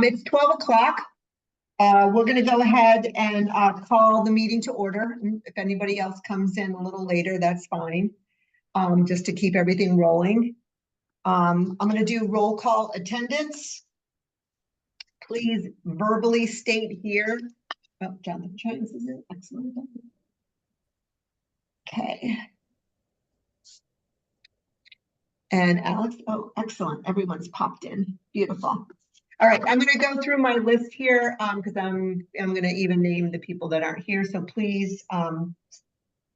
It's 12 o'clock. We're going to go ahead and call the meeting to order. If anybody else comes in a little later, that's fine. Just to keep everything rolling. I'm going to do roll call attendance. Please verbally state here. Oh, Jonathan Chines is in. Excellent. Okay. And Alex, oh, excellent. Everyone's popped in. Beautiful. All right, I'm going to go through my list here because I'm going to even name the people that aren't here. So please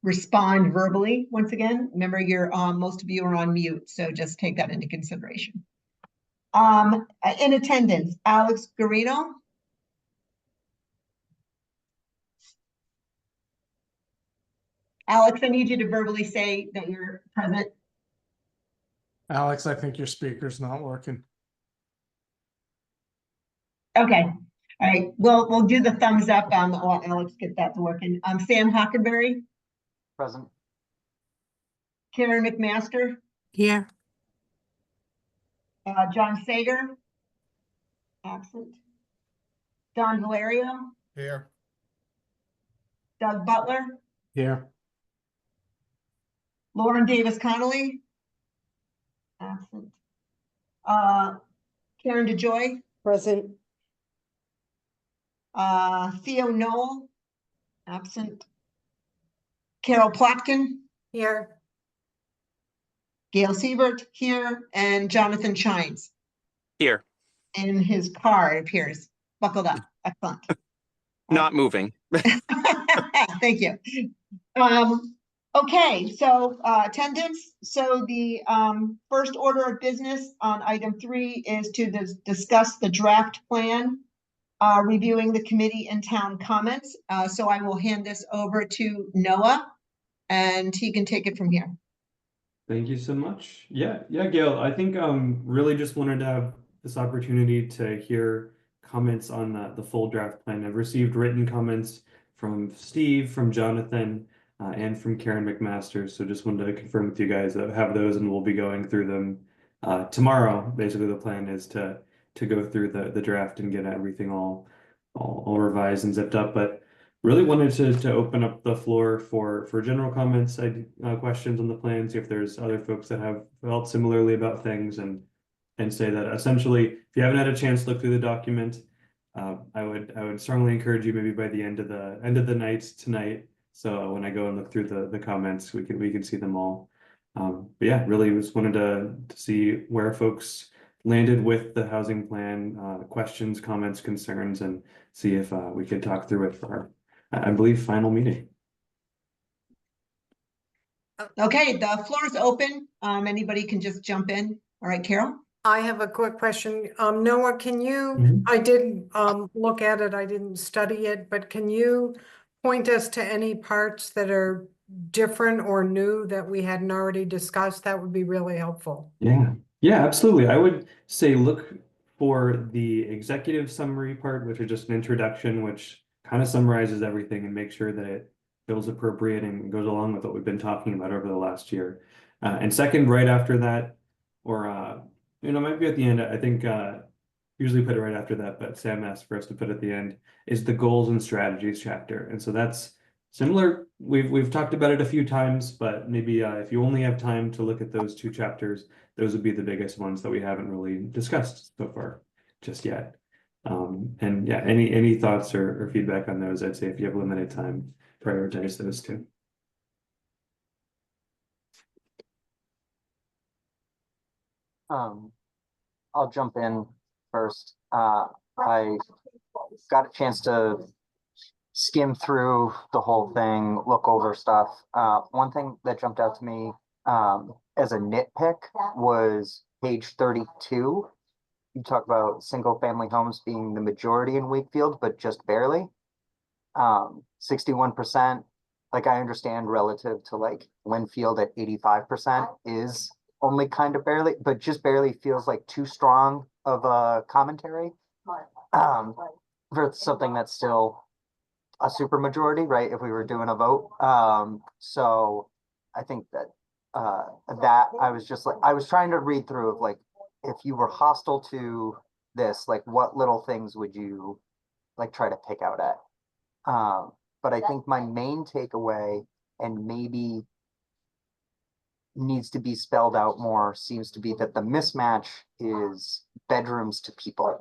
respond verbally once again. Remember, you're most of you are on mute, so just take that into consideration. In attendance, Alex Garino. Alex, I need you to verbally say that you're present. Alex, I think your speaker's not working. Okay. All right. We'll do the thumbs up. I'll Alex get that to working. Sam Hockenberry. Present. Karen McMaster. Here. John Sager. Absent. Don Valerio. Here. Doug Butler. Here. Lauren Davis Connolly. Absent. Karen DeJoy. Present. Theo Knoll. Absent. Carol Plotkin. Here. Gail Siebert here, and Jonathan Chines. Here. In his car, it appears. Buckled up. Excellent. Not moving. Thank you. Okay, so attendance. So the first order of business on item 3 is to discuss the draft plan, reviewing the committee and town comments. So I will hand this over to Noah, and he can take it from here. Thank you so much. Yeah, Gail, I think really just wanted to have this opportunity to hear comments on the full draft plan. I've received written comments from Steve, from Jonathan, and from Karen McMaster. So just wanted to confirm with you guys that I have those, and we'll be going through them tomorrow. Basically, the plan is to go through the draft and get everything all revised and zipped up. But really wanted to open up the floor for general comments, questions on the plan, see if there's other folks that have felt similarly about things, and say that essentially, if you haven't had a chance to look through the document, I would strongly encourage you maybe by the end of the night tonight. So when I go and look through the comments, we can see them all. But yeah, really just wanted to see where folks landed with the housing plan, questions, comments, concerns, and see if we could talk through it for our, I believe, final meeting. Okay, the floor is open. Anybody can just jump in. All right, Carol? I have a quick question. Noah, can you, I did look at it, I didn't study it, but can you point us to any parts that are different or new that we hadn't already discussed? That would be really helpful. Yeah, absolutely. I would say look for the executive summary part, which is just an introduction, which kind of summarizes everything and make sure that it feels appropriate and goes along with what we've been talking about over the last year. And second, right after that, or might be at the end. I think usually put it right after that, but Sam asked for us to put at the end, is the goals and strategies chapter. And so that's similar. We've talked about it a few times, but maybe if you only have time to look at those 2 chapters, those would be the biggest ones that we haven't really discussed so far just yet. And yeah, any thoughts or feedback on those? I'd say if you have limited time, prioritize those 2. I'll jump in first. I got a chance to skim through the whole thing, look over stuff. One thing that jumped out to me as a nitpick was page 32. You talk about single family homes being the majority in Wakefield, but just barely. 61%, like I understand relative to like Linfield at 85% is only kind of barely, but just barely feels like too strong of a commentary for something that's still a super majority, right? If we were doing a vote. So I think that I was just like, I was trying to read through of like, if you were hostile to this, like what little things would you like try to pick out at? But I think my main takeaway, and maybe needs to be spelled out more, seems to be that the mismatch is bedrooms to people,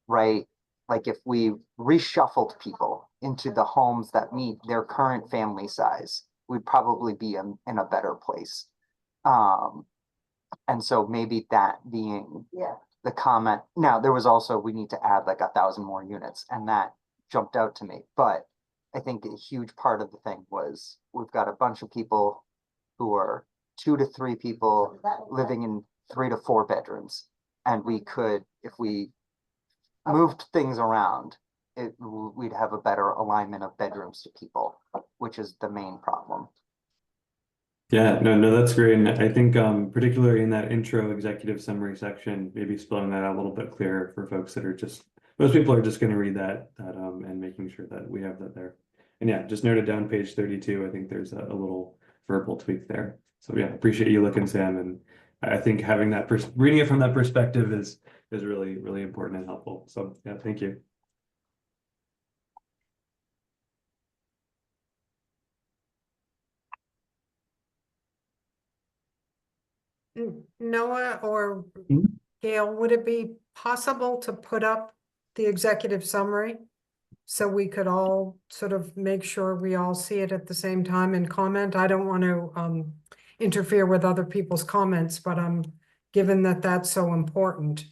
right? Like if we reshuffled people into the homes that meet their current family size, we'd probably be in a better place. And so maybe that being the comment. Now, there was also, we need to add like 1,000 more units, and that jumped out to me. But I think a huge part of the thing was we've got a bunch of people who are 2 to 3 people living in 3 to 4 bedrooms. And we could, if we moved things around, we'd have a better alignment of bedrooms to people, which is the main problem. Yeah, no, that's great. And I think particularly in that intro executive summary section, maybe spelling that out a little bit clearer for folks that are just, most people are just going to read that and making sure that we have that there. And yeah, just noted down page 32. I think there's a little verbal tweak there. So yeah, appreciate you looking, Sam. And I think having that reading it from that perspective is really, really important and helpful. So yeah, thank you. Noah or Mhm. Gail, would it be possible to put up the executive summary? So we could all sort of make sure we all see it at the same time and comment. I don't want to interfere with other people's comments, but given that that's so important.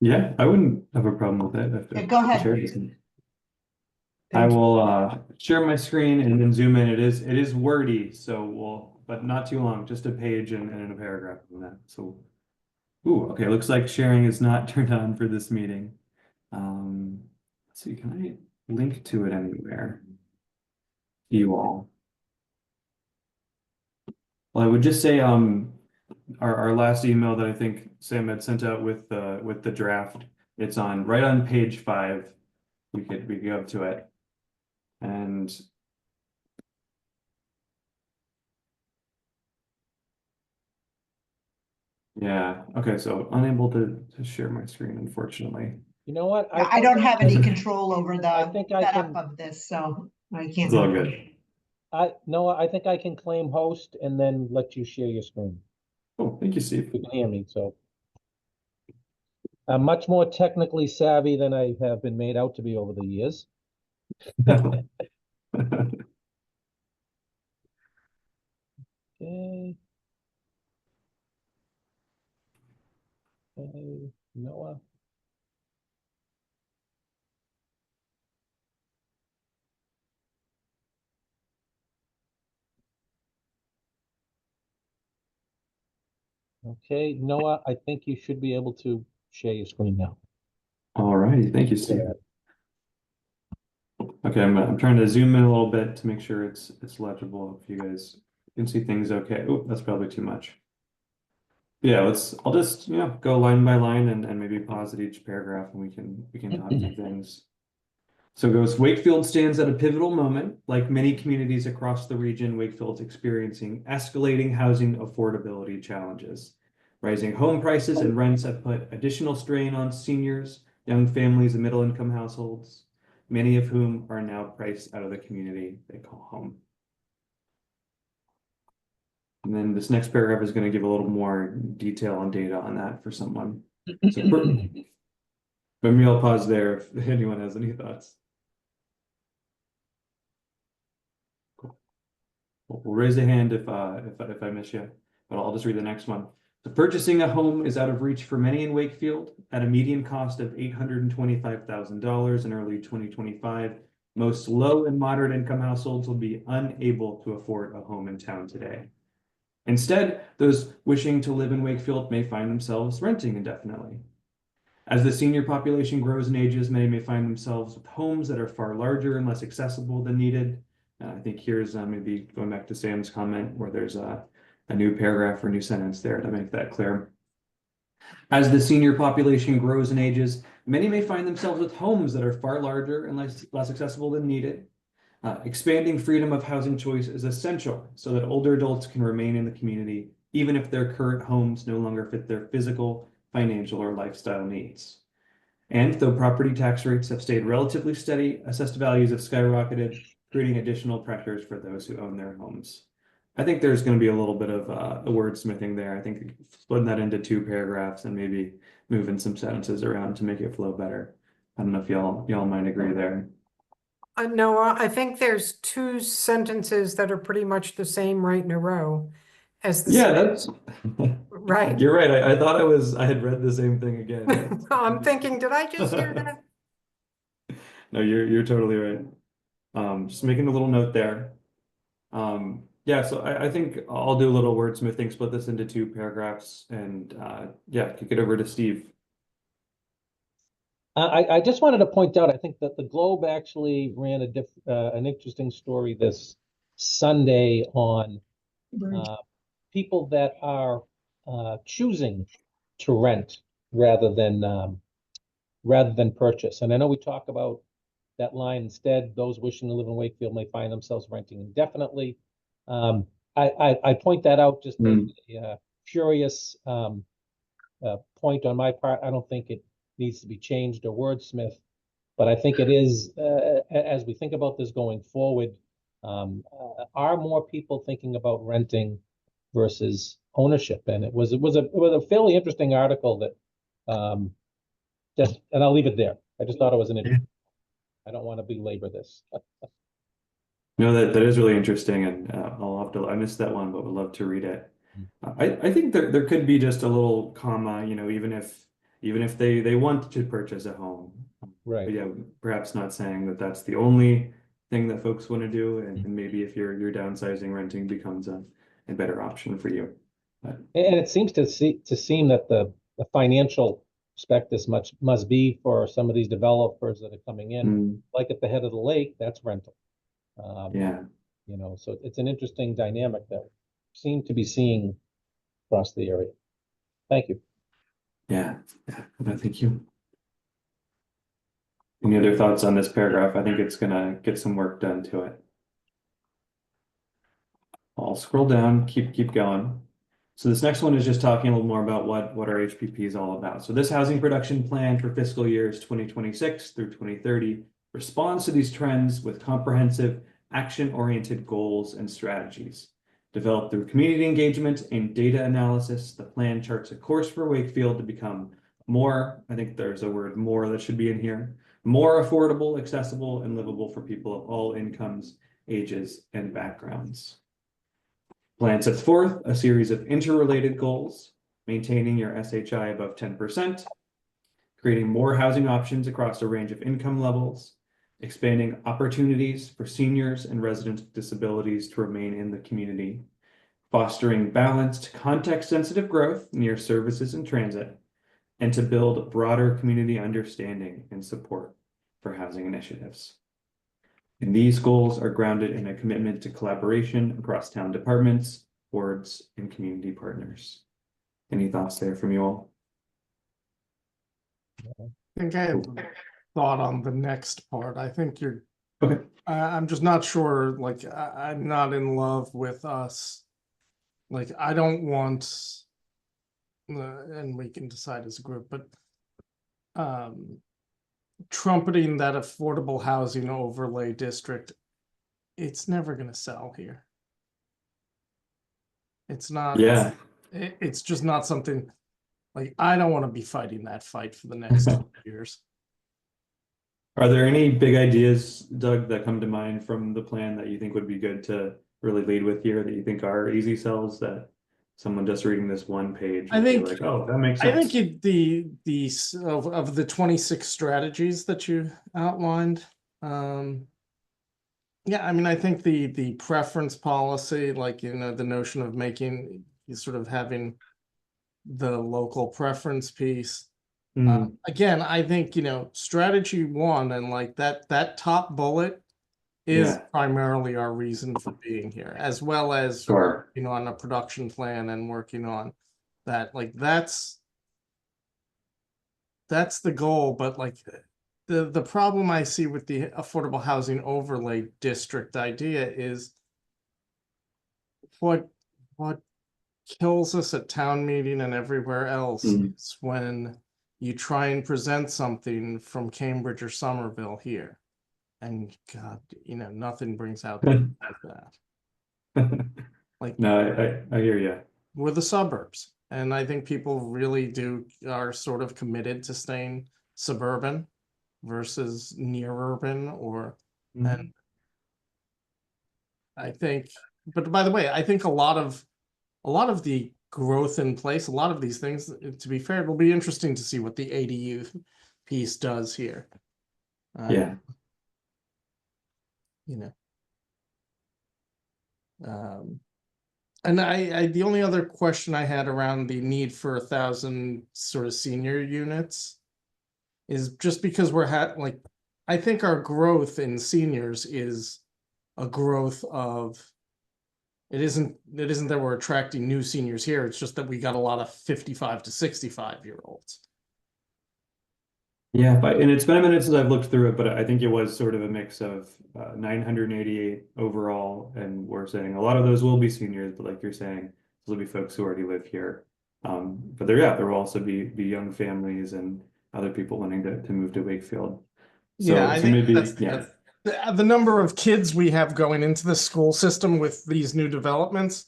Yeah, I wouldn't have a problem with it. Yeah, go ahead. Chair doesn't. I Thank you. will share my screen and then zoom in. It is wordy, so but not too long, just a page and a paragraph on that. So, ooh, okay, looks like sharing is not turned on for this meeting. Let's see, can I link to it anywhere? You all. Well, I would just say our last email that I think Sam had sent out with the draft, it's on right on page 5. We could go up to it. And yeah, okay, so unable to share my screen, unfortunately. You know what? I think don't have any control over I the think I setup can- of this, so I can't. It's all help good. it. Noah, I think I can claim host and then let you share your screen. Oh, thank you, Steve. You can hear me, so. I'm much more technically savvy than I have been made out to be over the years. Okay. Okay, Noah. Okay, Noah, I think you should be able to share your screen now. All righty, thank you, Steve. Okay, I'm trying to zoom in a little bit to make sure it's legible. If you guys can see things okay. Oh, that's probably too much. Yeah, I'll just go line by line and maybe pause at each paragraph and we can talk through things. So it goes, Wakefield stands at a pivotal moment. Like many communities across the region, Wakefield's experiencing escalating housing affordability challenges. Rising home prices and rents have put additional strain on seniors, young families, and middle-income households, many of whom are now priced out of the community they call home. And then this next paragraph is going to give a little more detail and data on that for someone. So maybe I'll pause there if anyone has any thoughts. Cool. We'll raise a hand if I miss you, but I'll just read the next one. So purchasing a home is out of reach for many in Wakefield. At a median cost of $825,000 in early 2025, most low and moderate income households will be unable to afford a home in town today. Instead, those wishing to live in Wakefield may find themselves renting indefinitely. As the senior population grows in ages, many may find themselves with homes that are far larger and less accessible than needed. I think here's maybe going back to Sam's comment where there's a new paragraph or new sentence there to make that clear. As the senior population grows in ages, many may find themselves with homes that are far larger and less accessible than needed. Expanding freedom of housing choice is essential so that older adults can remain in the community, even if their current homes no longer fit their physical, financial or lifestyle needs. And though property tax rates have stayed relatively steady, assessed values have skyrocketed, creating additional pressures for those who own their homes. I think there's going to be a little bit of a wordsmithing there. I think splitting that into 2 paragraphs and maybe moving some sentences around to make it flow better. I don't know if y'all might agree there. No, I think there's 2 sentences that are pretty much the same right in a row as the Yeah, same, that's right? you're right. I thought I had read the same thing again. I'm thinking, did I just hear that? No, you're totally right. Just making a little note there. Yeah, so I think I'll do a little wordsmithing, split this into 2 paragraphs, and yeah, kick it over to Steve. I just wanted to point out, I think that the Globe actually ran an interesting story this Sunday on people that are choosing to rent rather than purchase. And I know we talk about that line instead, those wishing to live in Wakefield may find themselves renting indefinitely. I point that out just as a curious point on my part. I don't think it needs to be changed or wordsmith, but I think it is, as we think about this going forward, are more people thinking about renting versus ownership? And it was a fairly interesting article that and I'll leave it there. I just thought it was an interesting. I don't want to belabor this. No, that is really interesting, and I missed that one, but would love to read it. I think there could be just a little comma, even if they want to purchase a home. Right. But yeah, perhaps not saying that that's the only thing that folks want to do, and maybe if you're downsizing, renting becomes a better option for you. But And it seems to seem that the financial prospectus must be for some of these developers that are coming in, like at the head of the lake, that's rental. yeah. So it's an interesting dynamic that we seem to be seeing across the area. Thank you. Yeah. No, thank you. Any other thoughts on this paragraph? I think it's gonna get some work done to it. I'll scroll down, keep going. So this next one is just talking a little more about what our HPP is all about. So this housing production plan for fiscal years 2026 through 2030 responds to these trends with comprehensive action-oriented goals and strategies. Developed through community engagement and data analysis, the plan charts a course for Wakefield to become more, I think there's a word more that should be in here, more affordable, accessible, and livable for people of all incomes, ages, and backgrounds. Plan sets forth a series of interrelated goals, maintaining your SHI above 10%, creating more housing options across a range of income levels, expanding opportunities for seniors and residents with disabilities to remain in the community, fostering balanced, context-sensitive growth near services and transit, and to build broader community understanding and support for housing initiatives. And these goals are grounded in a commitment to collaboration across town departments, boards, and community partners. Any thoughts there from you all? I think I have a thought on the next part. I think you're, Okay. I'm just not sure, like, I'm not in love with us. Like, I don't want, and we can decide as a group, but trumpeting that affordable housing overlay district, it's never going to sell here. It's not. Yeah. It's just not something, like, I don't want to be fighting that fight for the next 2 years. Are there any big ideas, Doug, that come to mind from the plan that you think would be good to really lead with here, that you think are easy sells, that someone just reading this one page I would be think- like, oh, that makes sense? I think of the 26 strategies that you outlined, yeah, I mean, I think the preference policy, like, the notion of making, sort of having the local preference piece. Again, I think, strategy 1 and like that top bullet is Yeah. primarily our reason for being here, as well as Sure. on a production plan and working on that. Like, that's the goal, but like the problem I see with the affordable housing overlay district idea is what kills us at town meeting and everywhere else is when you try and present something from Cambridge or Somerville here. And God, nothing brings out that. Like, No, I hear you. we're the suburbs. And I think people really are sort of committed to staying suburban versus near urban and I think, but by the way, I think a lot of the growth in place, a lot of these things, to be fair, it'll be interesting to see what the ADU piece does here. Yeah. And I the only other question I had around the need for 1,000 sort of senior units is just because I think our growth in seniors is a growth of it isn't that we're attracting new seniors here, it's just that we got a lot of 55 to 65-year-olds. Yeah, and it's been a minute since I've looked through it, but I think it was sort of a mix of 988 overall, and we're saying a lot of those will be seniors, but like you're saying, those will be folks who already live here. But there will also be young families and other people wanting to move to Wakefield. So I think maybe that's the number of kids we have going into the school system with these new developments,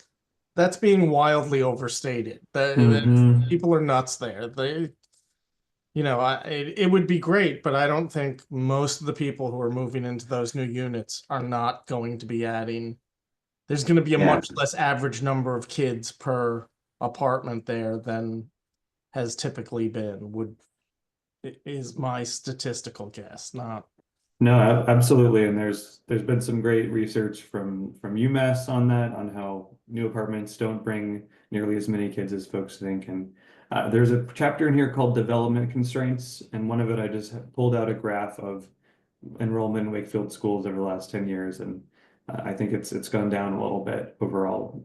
that's being wildly overstated. People are nuts there. It would be great, but I don't think most of the people who are moving into those new units are not going to be adding. There's going to be a much less average number of kids per apartment there than has typically been, is my statistical guess, not. No, absolutely. And there's been some great research from UMass on that, on how new apartments don't bring nearly as many kids as folks think. And there's a chapter in here called Development Constraints, and one of it I just pulled out a graph of enrollment in Wakefield schools over the last 10 years, and I think it's gone down a little bit overall.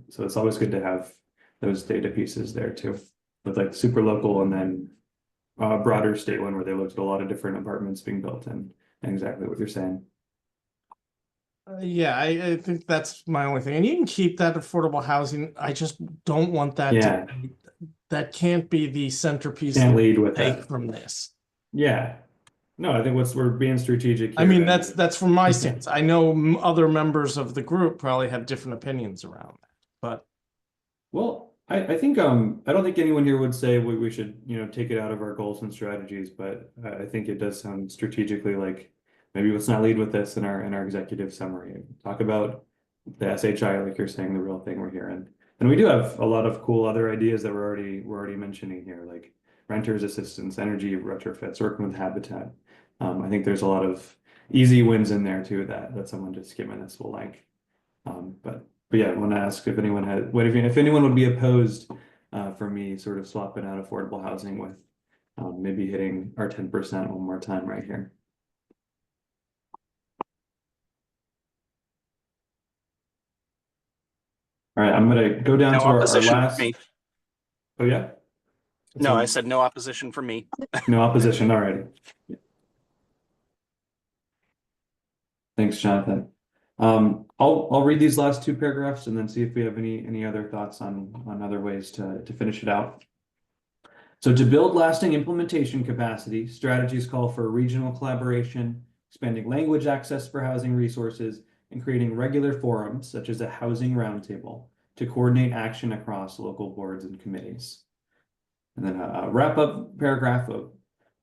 So it's always good to have those data pieces there too, with like super local and then broader state one where they looked at a lot of different apartments being built in. Exactly what you're saying. Yeah, I think that's my only thing. And you can keep that affordable housing. I just don't want that that can't be the centerpiece. Can't lead with take that from this. Yeah. No, I think we're being strategic here. I mean, that's from my stance. I know other members of the group probably have different opinions around that, but. Well, I think I don't think anyone here would say we should take it out of our goals and strategies, but I think it does sound strategically like maybe let's not lead with this in our executive summary. Talk about the SHI like you're saying, the real thing we're hearing. And we do have a lot of cool other ideas that we're already mentioning here, like renters assistance, energy retrofits, working with Habitat. I think there's a lot of easy wins in there too that someone just skimming this will like. But yeah, I want to ask if anyone if anyone would be opposed for me sort of swapping out affordable housing with maybe hitting our 10% one more time right here. All right, I'm gonna go down to our last. Oh yeah. No, I said no opposition for me. No opposition. All righty. Yeah. Thanks, Jonathan. I'll read these last two paragraphs and then see if we have any other thoughts on other ways to finish it out. So to build lasting implementation capacity, strategies call for regional collaboration, expanding language access for housing resources, and creating regular forums such as a housing roundtable to coordinate action across local boards and committees. And then a wrap-up paragraph of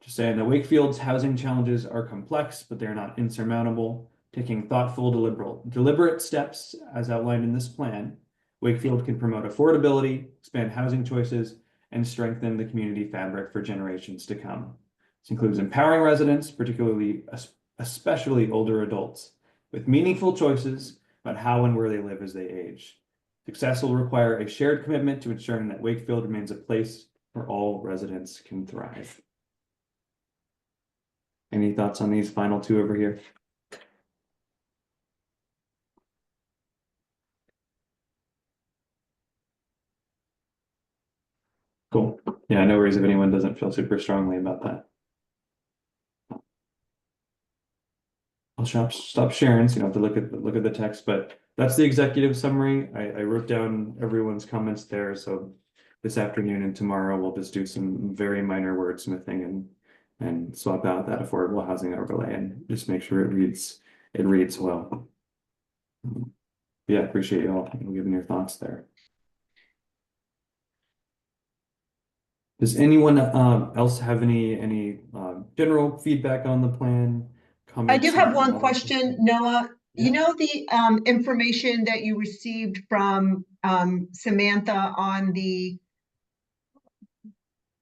just saying that Wakefield's housing challenges are complex, but they're not insurmountable. Taking thoughtful, deliberate steps as outlined in this plan, Wakefield can promote affordability, expand housing choices, and strengthen the community fabric for generations to come. This includes empowering residents, especially older adults, with meaningful choices about how and where they live as they age. Success will require a shared commitment to ensuring that Wakefield remains a place where all residents can thrive. Any thoughts on these final two over here? Cool. Yeah, no worries if anyone doesn't feel super strongly about that. stop sharing, so you don't have to look at the text, but that's the executive summary. I wrote down everyone's comments there, so this afternoon and tomorrow we'll just do some very minor wordsmithing and swap out that affordable housing overlay and just make sure it reads well. Yeah, appreciate you all giving your thoughts there. Does anyone else have any general feedback on the plan? I do Comments have on one all question, Noah. Yeah. You know the information that you received from Samantha on the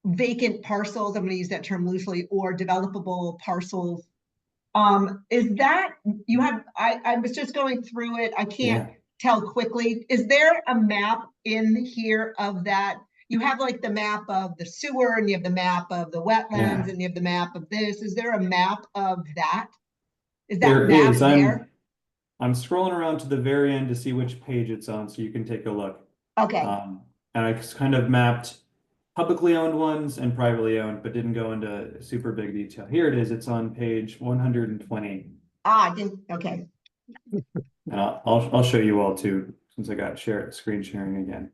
vacant parcels, I'm gonna use that term loosely, or developable parcels. Is that, you have, I was just going through it, I can't tell quickly. Is there a map in here of that? You have like the map of the sewer and you have the map of the wetlands and you have the map of this. Is there a map of that? Is that There map is. there? I'm scrolling around to the very end to see which page it's on, so you can take a look. Okay, And I just kind of mapped publicly owned ones and privately owned, but didn't go into super big detail. Here it is. It's on page 120. I didn't, okay. And I'll show you all too, since I got screen sharing again.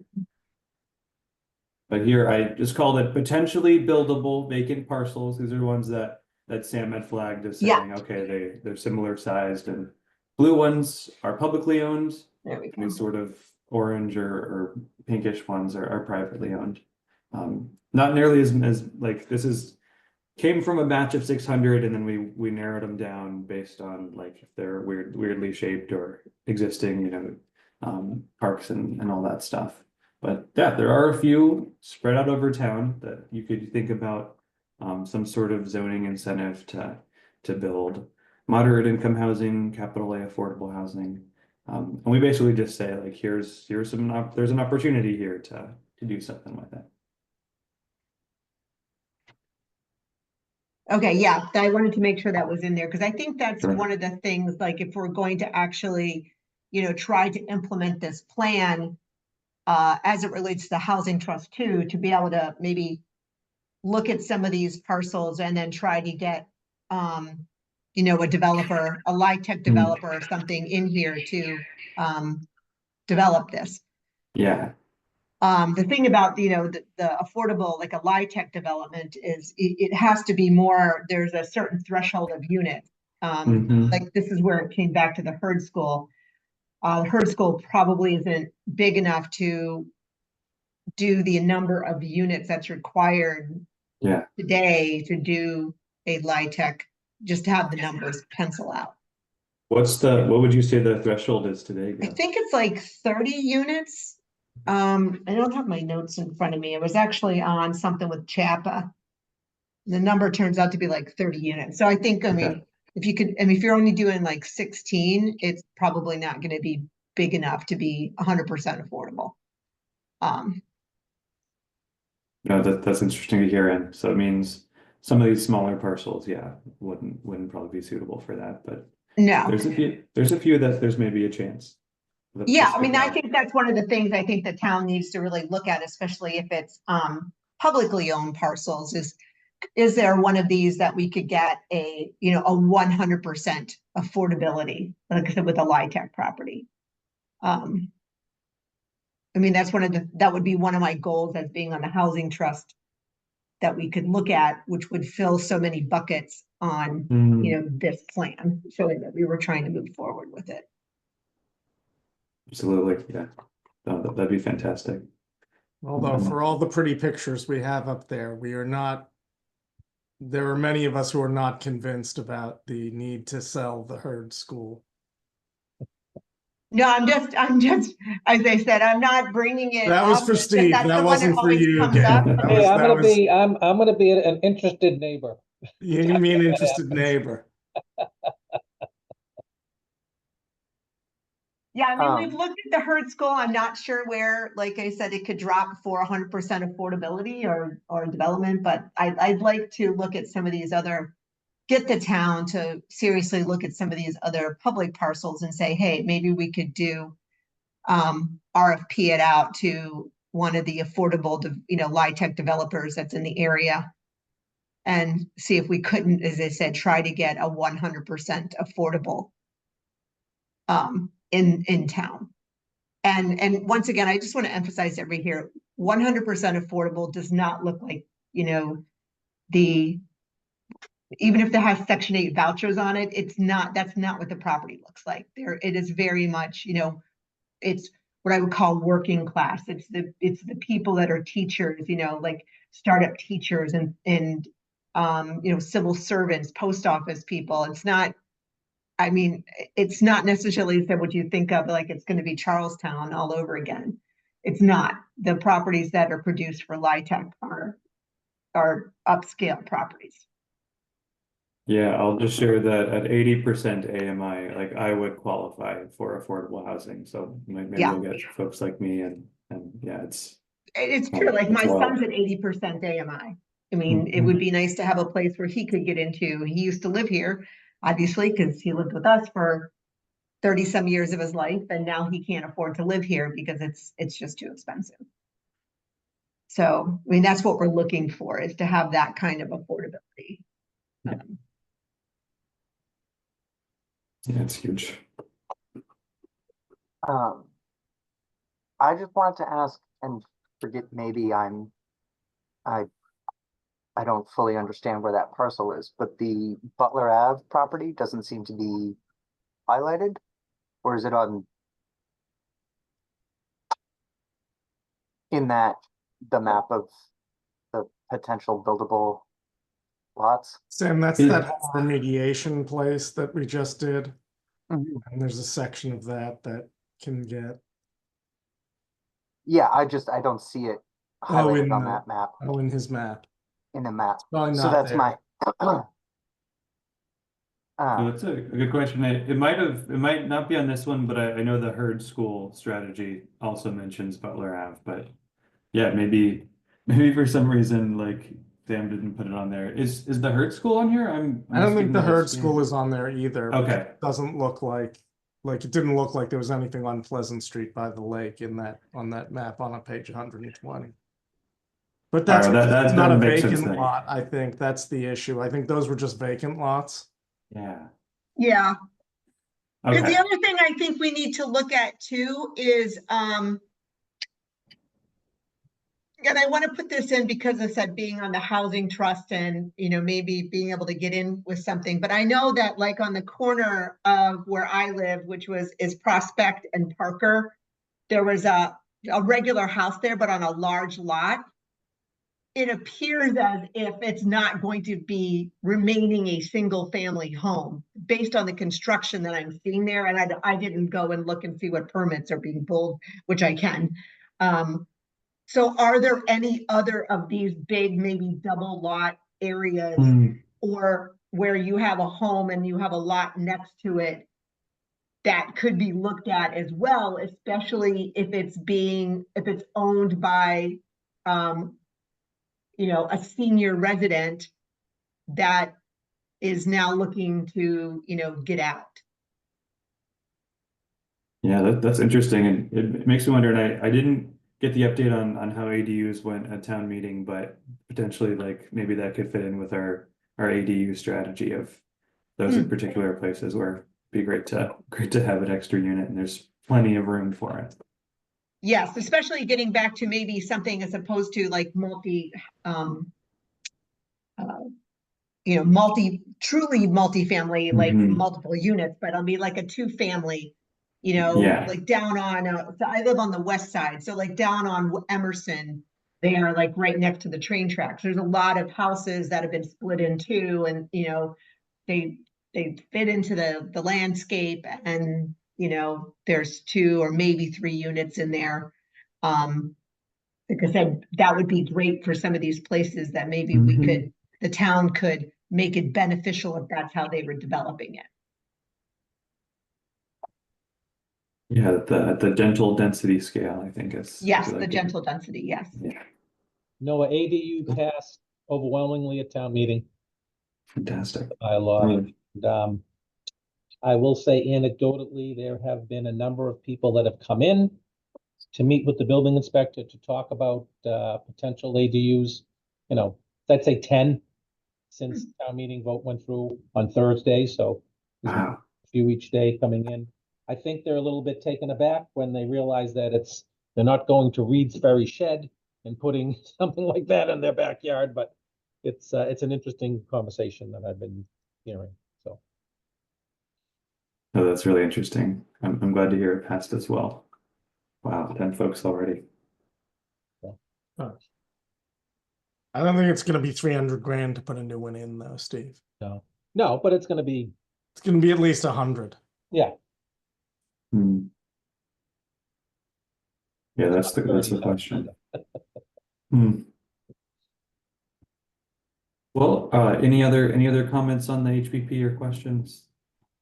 But here I just called it potentially buildable vacant parcels. These are ones that Sam had flagged as saying, okay, they're similar sized, and blue ones are publicly owned. There we go. These sort of orange or pinkish ones are privately owned. Not nearly as like this came from a batch of 600, and then we narrowed them down based on like if they're weirdly shaped or existing, parks and all that stuff. But yeah, there are a few spread out over town that you could think about some sort of zoning incentive to build moderate income housing, capital A affordable housing. And we basically just say like, there's an opportunity here to do something with it. Okay, yeah, I wanted to make sure that was in there, because I think that's Sure. one of the things, like if we're going to actually, try to implement this plan as it relates to the housing trust too, to be able to maybe look at some of these parcels and then try to get, a developer, a LIHTC developer or something in here to develop this. Yeah. The thing about, the affordable, like a LIHTC development is it has to be more, there's a certain threshold of units. Like this is where it came back to the herd school. Herd school probably isn't big enough to do the number of units that's required today to do a LIHTC, just to have the numbers pencil out. What would you say the threshold is today, I Gail? think it's like 30 units. I don't have my notes in front of me. It was actually on something with Chapa. The number turns out to be like 30 units. So I think, if you're only doing like 16, it's probably not going to be big enough to be 100% affordable. No, that's interesting to hear. And so it means some of these smaller parcels, wouldn't probably be suitable for that. But no, there's a few that there's maybe a chance. Yeah, I think that's one of the things I think the town needs to really look at, especially if it's publicly owned parcels, is there one of these that we could get a 100% affordability, like I said, with a LIHTC property? That would be one of my goals as being on the housing trust that we could look at, which would fill so many buckets on, this plan, showing that we were trying to move forward with it. Absolutely, yeah. No, that'd be fantastic. Although for all the pretty pictures we have up there, there are many of us who are not convinced about the need to sell the herd school. No, I'm just, as I said, I'm not bringing it That was up, for it's just Steve. that's That the one wasn't for always you, comes Gail. up. Hey, I'm gonna be an interested neighbor. You mean interested neighbor. Yeah, we've looked at the herd school. I'm not sure where, like I said, it could drop for 100% affordability or development, but I'd like to look at some of these get the town to seriously look at some of these other public parcels and say, hey, maybe we could do RFP it out to one of the affordable, LIHTC developers that's in the area. and see if we couldn't, as I said, try to get a 100% affordable in town. And once again, I just want to emphasize every here, 100% affordable does not look like, you know, even if it has Section 8 vouchers on it, that's not what the property looks like. It is very much, you know, it's what I would call working class. It's the people that are teachers, you know, like startup teachers and you know, civil servants, post office people. It's not, I mean, it's not necessarily what you think of, like it's going to be Charlestown all over again. It's not. The properties that are produced for LIHTC are upscale properties. Yeah, I'll just share that at 80% AMI, like I would qualify for affordable housing. So maybe Yeah. you'll get folks like me and yeah, It's true. Like it's my wild. son's at 80% AMI. I mean, it would be nice to have a place where he could get into. He used to live here, obviously, because he lived with us for 30 some years of his life, and now he can't afford to live here because it's just too expensive. So, I mean, that's what we're looking for, is to have that kind of affordability. Yeah, it's huge. I just wanted to ask, and forget, maybe I don't fully understand where that parcel is, but the Butler Ave property doesn't seem to be highlighted, or is it in the map of the potential buildable lots? Sam, that's Yeah. that whole remediation place that we just did. Mhm. And there's a section of that can get, Yeah, I don't see it highlighted on in that map, in his map. in the map. Probably So not that's there. my, Oh, that's a good question. It might not be on this one, but I know the herd school strategy also mentions Butler Ave, but yeah, maybe for some reason like Sam didn't put it on there. Is the herd school on here? I don't think the herd scan. school is on there either. because Okay. It doesn't look like it didn't look like there was anything on Pleasant Street by the lake on that map on page 120. But that's All right, because it's that not a makes sense vacant then. lot. I think that's the issue. I think those were just vacant lots. Yeah. Yeah. Because Okay. the other thing I think we need to look at too is, and I want to put this in because I said being on the housing trust and, you know, maybe being able to get in with something. But I know that like on the corner of where I live, which is Prospect and Parker, there was a regular house there, but on a large lot. It appears as if it's not going to be remaining a single family home based on the construction that I'm seeing there. And I didn't go and look and see what permits are being pulled, which I can. So are there any other of these big, maybe double lot areas or where you have a home and you have a lot next to it that could be looked at as well, especially if it's owned by, you know, a senior resident that is now looking to, you know, get out. Yeah, that's interesting, and it makes me wonder. And I didn't get the update on how ADUs went at town meeting, but potentially like maybe that could fit in with our ADU strategy of those in particular places where it'd be great to have an extra unit, and there's plenty of room for it. Yes, especially getting back to maybe something as opposed to like you know, truly multifamily, like multiple units, but I'll be like a 2-family, you know, Yeah. like down on, so I live on the west side. So like down on Emerson, they are like right next to the train tracks. There's a lot of houses that have been split in two and, you know, they fit into the landscape and, you know, there's 2 or maybe 3 units in there. Like I said, that would be great for some of these places that maybe the town could make it beneficial if that's how they were developing it. Yeah, the gentle density scale, I think is. Yes, the gentle density, yes. Yeah, Noah, ADU passed overwhelmingly at town meeting fantastic. by law. And, I will say anecdotally, there have been a number of people that have come in to meet with the building inspector to talk about potential ADUs. You know, let's say 10 since town meeting vote went through on Thursday, so there's been Wow. a few each day coming in. I think they're a little bit taken aback when they realize that they're not going to Reed's Ferry Shed and putting something like that in their backyard, but it's an interesting conversation that I've been hearing, so. Oh, that's really interesting. I'm glad to hear it passed as well. Wow, 10 folks already. I don't think it's gonna be 300 grand to put a new one in though, Steve. No, but it's gonna be, It's gonna be at least 100. yeah. Hmm. Yeah, that's the question. Hmm. Well, any other comments on the HPP or questions?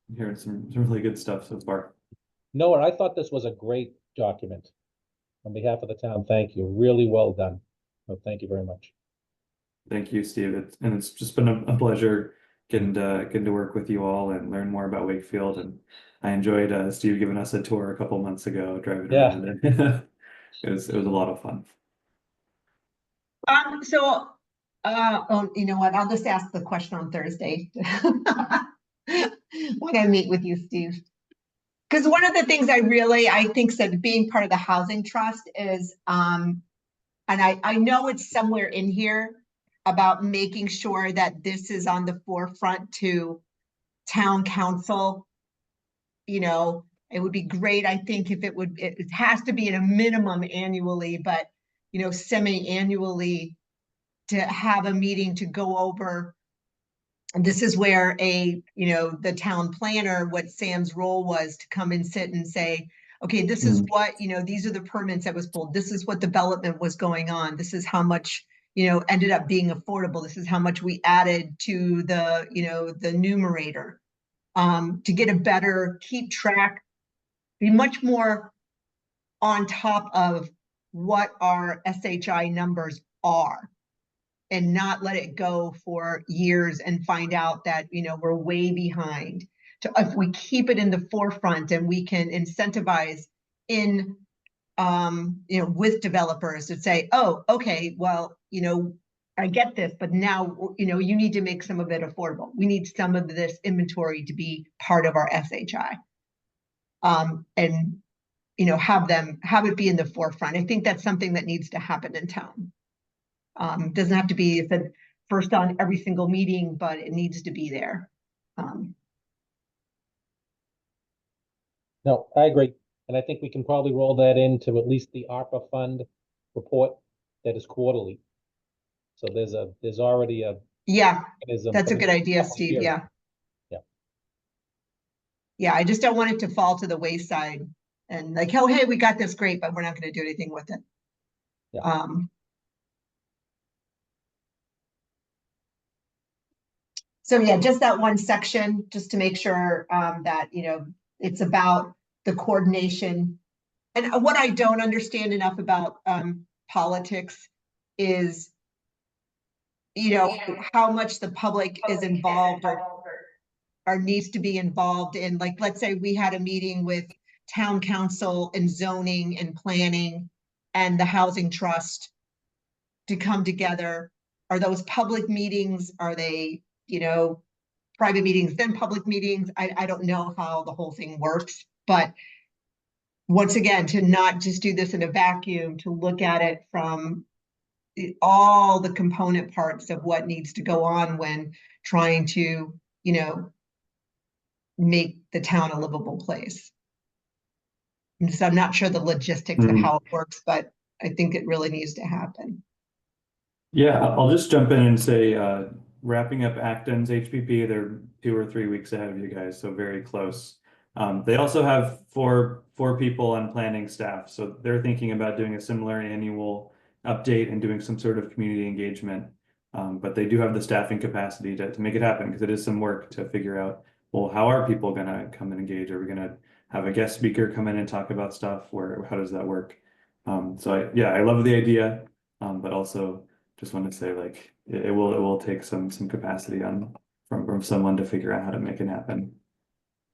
I'm hearing some really good stuff so far. Noah, I thought this was a great document. On behalf of the town, thank you. Really well done. So thank you very much. Thank you, Steve. It's just been a pleasure getting to work with you all and learn more about Wakefield. And I enjoyed Steve giving us a tour a couple months ago, driving around. And it was a lot of fun. You know what, I'll just ask the question on Thursday. When I meet with you, Steve. Because one of the things I think said being part of the housing trust is, and I know it's somewhere in here about making sure that this is on the forefront to town council. You know, it would be great, I think, if it has to be at a minimum annually, but, you know, semi-annually to have a meeting to go over. And this is where the town planner, what Sam's role was to come and sit and say, okay, this is what, these are the permits that was pulled. This is what development was going on. This is how much, ended up being affordable. This is how much we added to the numerator, to get a better, keep track, be much more on top of what our SHI numbers are. And not let it go for years and find out that, we're way behind. If we keep it in the forefront and we can incentivize in, with developers to say, oh, okay, well, I get this, but now, you need to make some of it affordable. We need some of this inventory to be part of our SHI. And, have it be in the forefront. I think that's something that needs to happen in town. Doesn't have to be first on every single meeting, but it needs to be there. No, I agree. And I think we can probably roll that into at least the ARPA fund report that is quarterly. So there's already a Yeah, mechanism that's for a the good idea, couple Steve. years. Yeah. Yeah. Yeah, I just don't want it to fall to the wayside and like, oh, hey, we got this, great, but we're not going to do anything with it. Yeah. So yeah, just that one section, just to make sure that, it's about the coordination. And what I don't understand enough about politics is, how much the public is involved or needs to be involved in, like, let's say we had a meeting with town council and zoning and planning and the housing trust to come together. Are those public meetings? Are they, private meetings, then public meetings? I don't know how the whole thing works, but once again, to not just do this in a vacuum, to look at it from all the component parts of what needs to go on when trying to, make the town a livable place. And so I'm not sure the logistics of how it works, but I think it really needs to happen. Yeah, I'll just jump in and say, wrapping up Acton's HPP, they're 2 or 3 weeks ahead of you guys, so very close. They also have four people on planning staff, so they're thinking about doing a similar annual update and doing some sort of community engagement. But they do have the staffing capacity to make it happen, because it is some work to figure out, well, how are people gonna come and engage? Are we gonna have a guest speaker come in and talk about stuff? How does that work? So I love the idea, but also just want to say, like, it will take some capacity from someone to figure out how to make it happen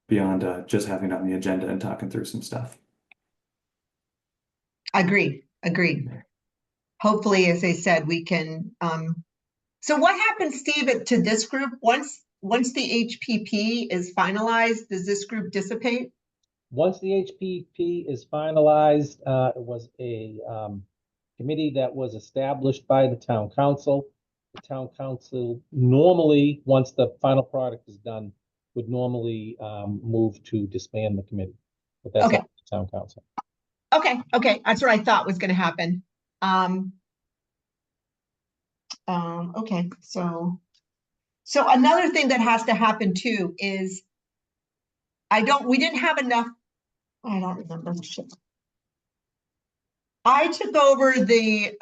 beyond just having it on the agenda and talking through some stuff. Agreed. Hopefully, as I said, we can So what happens, Steve, to this group? Once the HPP is finalized, does this group dissipate? Once the HPP is finalized, it was a committee that was established by the town council. The town council normally, once the final product is done, would normally move to disband the committee. But that's Okay. up to the town council. Okay, that's what I thought was gonna happen. Okay, so another thing that has to happen too is we didn't have enough, I don't remember. Shit. I took over the,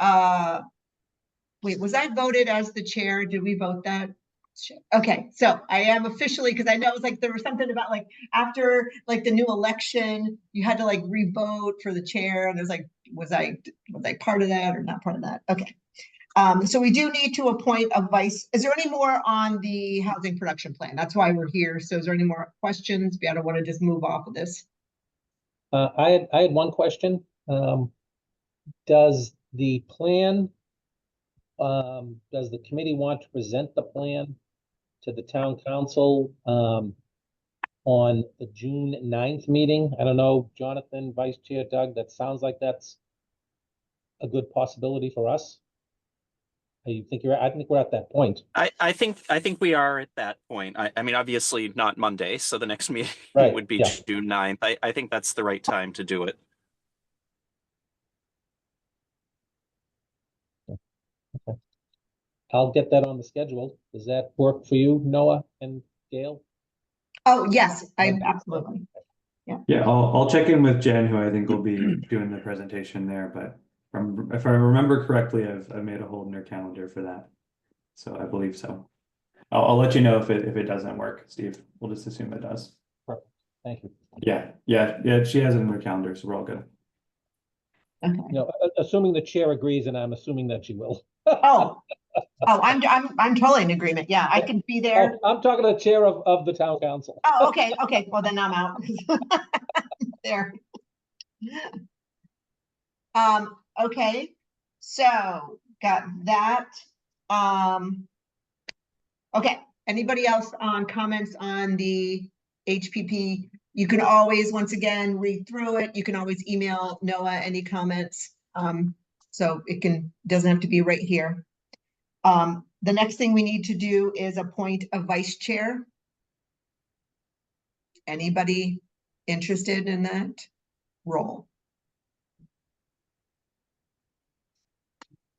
wait, was I voted as the chair? Did we vote that? Shit. Okay, so I am officially, because I know it was like, there was something about like, after like the new election, you had to like re-vote for the chair, and it was like, was I part of that or not part of that? Okay. So we do need to appoint a vice. Is there any more on the housing production plan? That's why we're here. So is there any more questions? I don't want to just move off of this. I had one question. Does the plan, does the committee want to present the plan to the town council on the June 9th meeting? I don't know, Jonathan, Vice Chair Doug, that sounds like that's a good possibility for us. I think we're at that point. I think we are at that point. I mean, obviously not Monday, so the next meeting Right, would be yeah. June 9th. I think that's the right time to do it. Okay. I'll get that on the schedule. Does that work for you, Noah and Gail? Oh, yes, absolutely. Yeah, I'll check in with Jen, who I think will be doing the presentation there, but if I remember correctly, I've made a hold in her calendar for that. So I believe so. I'll let you know if it doesn't work, Steve. We'll just assume it does. Perfect. Thank you. Yeah, she has it in her calendar, so we're all good. Okay. You know, assuming the chair agrees, and I'm assuming that she will. Oh, I'm totally in agreement. Yeah, I can be there. Oh, I'm talking to the chair of the town council. Oh, okay. Well, then I'm out. There. Okay, so got that. Okay, anybody else on comments on the HPP? You can always, once again, read through it. You can always email Noah any comments. So it doesn't have to be right here. The next thing we need to do is appoint a vice chair. Anybody interested in that role?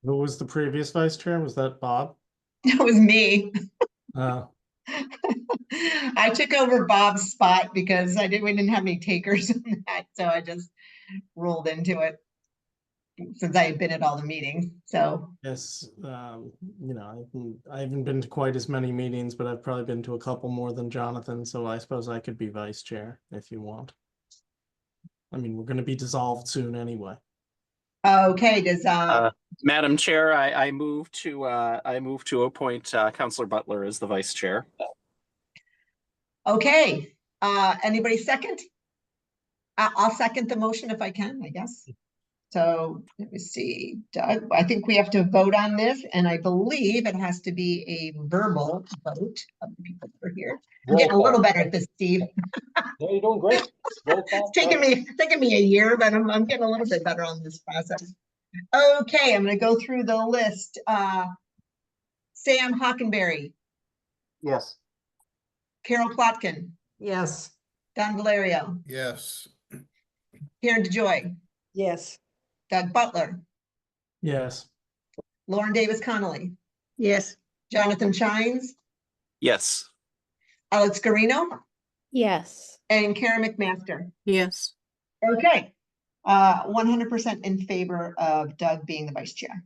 Who was the previous vice chair? Was that Bob? It was me. Uh, I took over Bob's spot because we didn't have any takers in that, so I just rolled into it since I had been at all the meetings. So yes, you know, I haven't been to quite as many meetings, but I've probably been to a couple more than Jonathan, so I suppose I could be vice chair if you want. I mean, we're going to be dissolved soon anyway. okay, does Madam Chair, I move to appoint Councillor Butler as the vice chair. okay, anybody second? I'll second the motion if I can, I guess. So let me see, Doug, I think we have to vote on this, and I believe it has to be a verbal vote of the people that are here. I'm getting a little better at this, Steve. No, you're doing great. Roll call. It's taking me a year, but I'm getting a little bit better on this process. Okay, I'm gonna go through the list. Sam Hockenberry, Yes. Carol Plotkin, Yes. Don Valerio, Yes. Karen DeJoy, Yes. Doug Butler, Yes. Lauren Davis Connolly, Yes. Jonathan Shines, Yes. Alex Garino, Yes. and Karen McMaster. Yes. Okay, 100% in favor of Doug being the vice chair.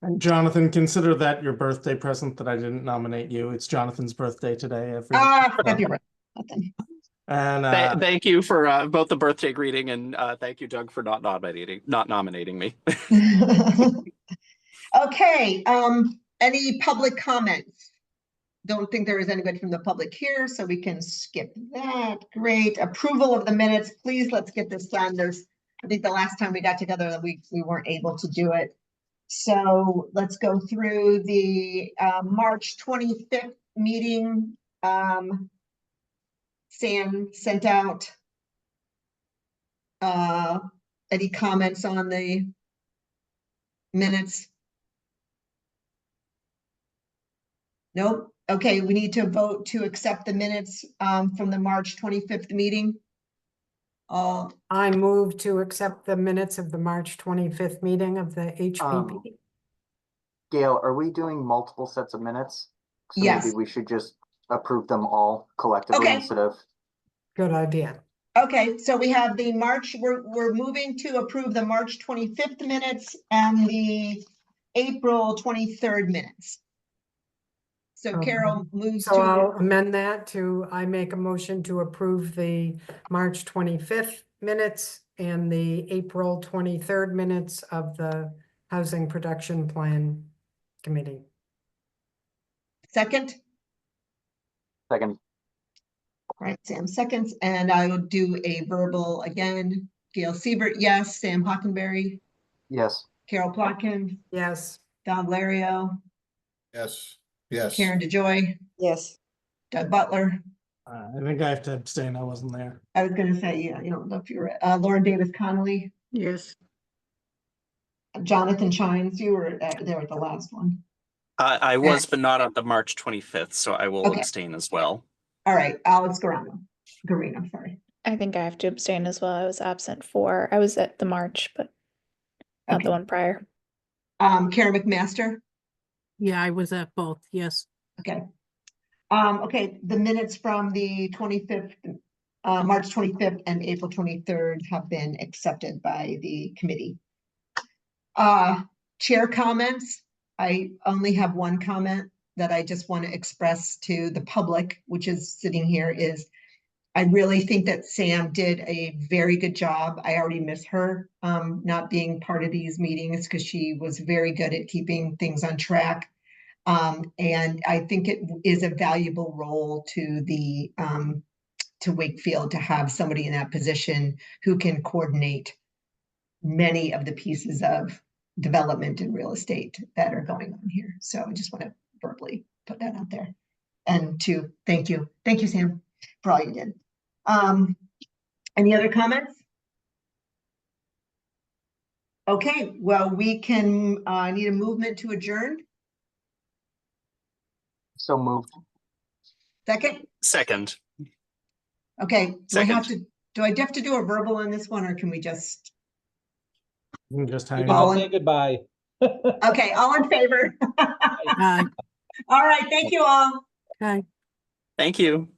And Jonathan, consider that your birthday present that I didn't nominate you. It's Jonathan's birthday today. Happy birthday. Nothing. And Thank you for both the birthday greeting and thank you, Doug, for not nominating me. Okay, any public comments? Don't think there is anybody from the public here, so we can skip that. Great. Approval of the minutes. Please, let's get this done. I think the last time we got together, we weren't able to do it. So let's go through the March 25th meeting. Sam sent out any comments on the minutes? Nope. Okay, we need to vote to accept the minutes from the March 25th meeting. I move to accept the minutes of the March 25th meeting of the HPP. Gail, are we doing multiple sets of minutes? So Yes. maybe we should just approve them all collectively Okay. instead of, Good idea. Okay, so we have the March, we're moving to approve the March 25th minutes and the April 23rd minutes. So Carol moves So I'll to, amend that to, I make a motion to approve the March 25th minutes and the April 23rd minutes of the Housing Production Plan Committee. second. second, Right, Sam seconds, and I will do a verbal again. Gail Siebert, yes. Sam Hockenberry, yes. Carol Plotkin, Yes. Don Lario, Yes, yes. Karen DeJoy, Yes. Doug Butler. I think I have to abstain. I wasn't there. I was gonna say, yeah, you don't know if you're, Lauren Davis Connolly, Yes. Jonathan Chines, you were there at the last one. I was, but not at the March 25th, so I will Okay. abstain as well. All right, Alex Garino, sorry. I think I have to abstain as well. I was absent I was at the March, but not Okay. the one prior. Karen McMaster, Yeah, I was at both. Yes. okay. Okay, the minutes from the 25th, March 25th and April 23rd have been accepted by the committee. Chair comments. I only have one comment that I just want to express to the public, which is sitting here, is I really think that Sam did a very good job. I already miss her not being part of these meetings because she was very good at keeping things on track. And I think it is a valuable role to the to Wakefield to have somebody in that position who can coordinate many of the pieces of development and real estate that are going on here. So I just want to verbally put that out there. And to thank you, Sam, for all you did. Any other comments? Okay, well, we can need a movement to adjourn. So moved. Second? Second. Okay, do I have Second. to, do I have to do a verbal on this one or can we just? You can just You hang can All all on. in- say goodbye. Okay, all in favor? Aye. All right, thank you all. Okay. Thank you.